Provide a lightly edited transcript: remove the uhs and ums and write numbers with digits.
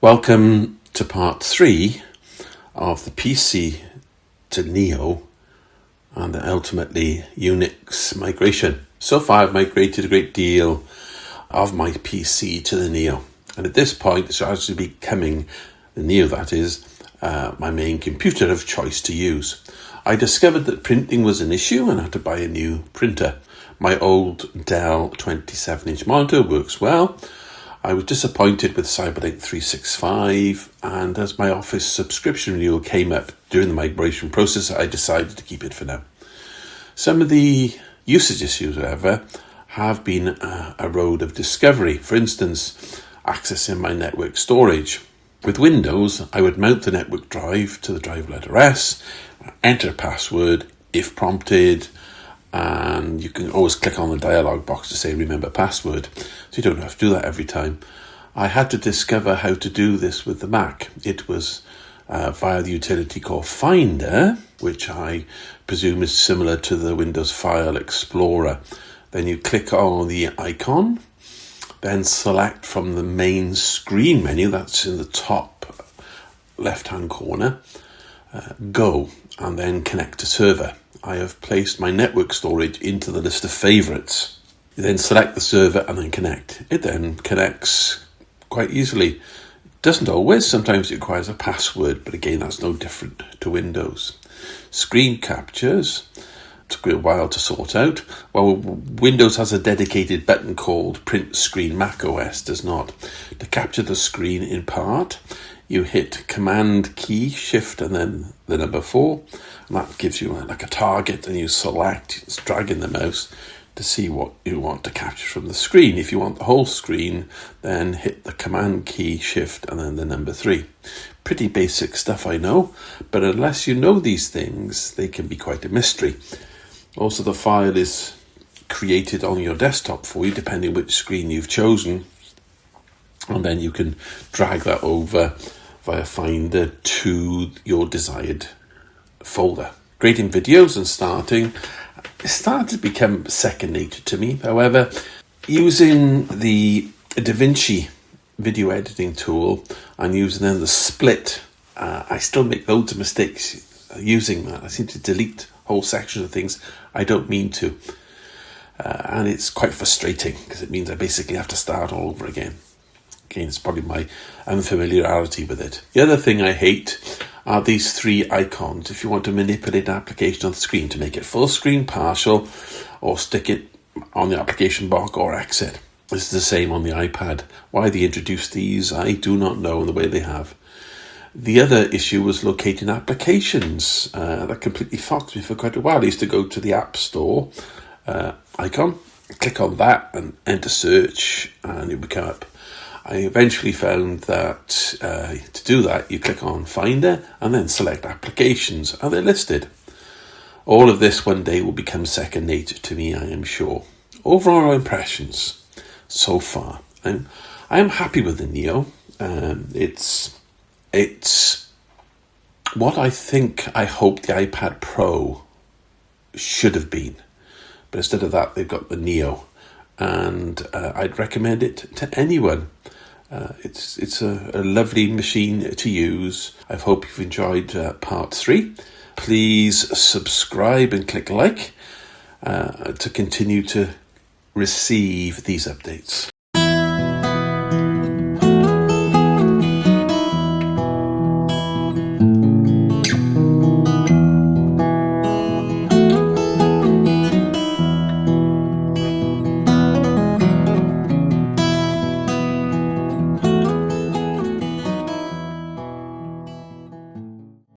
Welcome to part 3 of the PC to Neo and ultimately Unix migration. So far I've migrated a great deal of my PC to the Neo, and at this point it's actually becoming the Neo, that is, my main computer of choice to use. I discovered that printing was an issue and I had to buy a new printer. My old Dell 27-inch monitor works well. I was disappointed with Cyberlink 365, and as my Office subscription renewal came up during the migration process, I decided to keep it for now. Some of the usage issues, however, have been a road of discovery. For instance, accessing my network storage. With Windows, I would mount the network drive to the drive letter S, enter a password if prompted, and you can always click on the dialog box to say remember password, so you don't have to do that every time. I had to discover how to do this with the Mac. It was via the utility called Finder, which I presume is similar to the Windows File Explorer. Then you click on the icon, then select from the main screen menu, that's in the top left hand corner, Go, and then connect to server. I have placed my network storage into the list of favourites. You then select the server and then connect. It then connects quite easily. It doesn't always, sometimes it requires a password, but again that's no different to Windows. Screen captures took me a while to sort out. Well, Windows has a dedicated button called Print Screen, Mac OS does not. To capture the screen in part, you hit Command key, Shift and then the number 4, and that gives you like a target, and you select, it's dragging the mouse to see what you want to capture from the screen. If you want the whole screen, then hit the Command key, Shift and then the number 3. Pretty basic stuff, I know, but unless you know these things, they can be quite a mystery. Also, the file is created on your desktop for you, depending which screen you've chosen, and then you can drag that over via Finder to your desired folder. Creating videos and it started to become second nature to me. However, using the DaVinci video editing tool and using then the split, I still make loads of mistakes using that. I seem to delete whole sections of things I don't mean to, and it's quite frustrating because it means I basically have to start all over again. Again, it's probably my unfamiliarity with it. The other thing I hate are these 3 icons. If you want to manipulate an application on the screen, to make it full screen, partial, or stick it on the application bar or exit. This is the same on the iPad. Why they introduced these, I do not know the way they have. The other issue was locating applications. That completely foxed me for quite a while. I used to go to the App Store icon, click on that and enter search, and it would come up. I eventually found that to do that, you click on Finder and then select applications, and they're listed. All of this one day will become second nature to me, I am sure. Overall impressions so far, I am happy with the Neo. It's what I hope the iPad Pro should have been, but instead of that they've got the Neo, and I'd recommend it to anyone. It's a lovely machine to use. I hope you've enjoyed part 3. Please subscribe and click like to continue to receive these updates.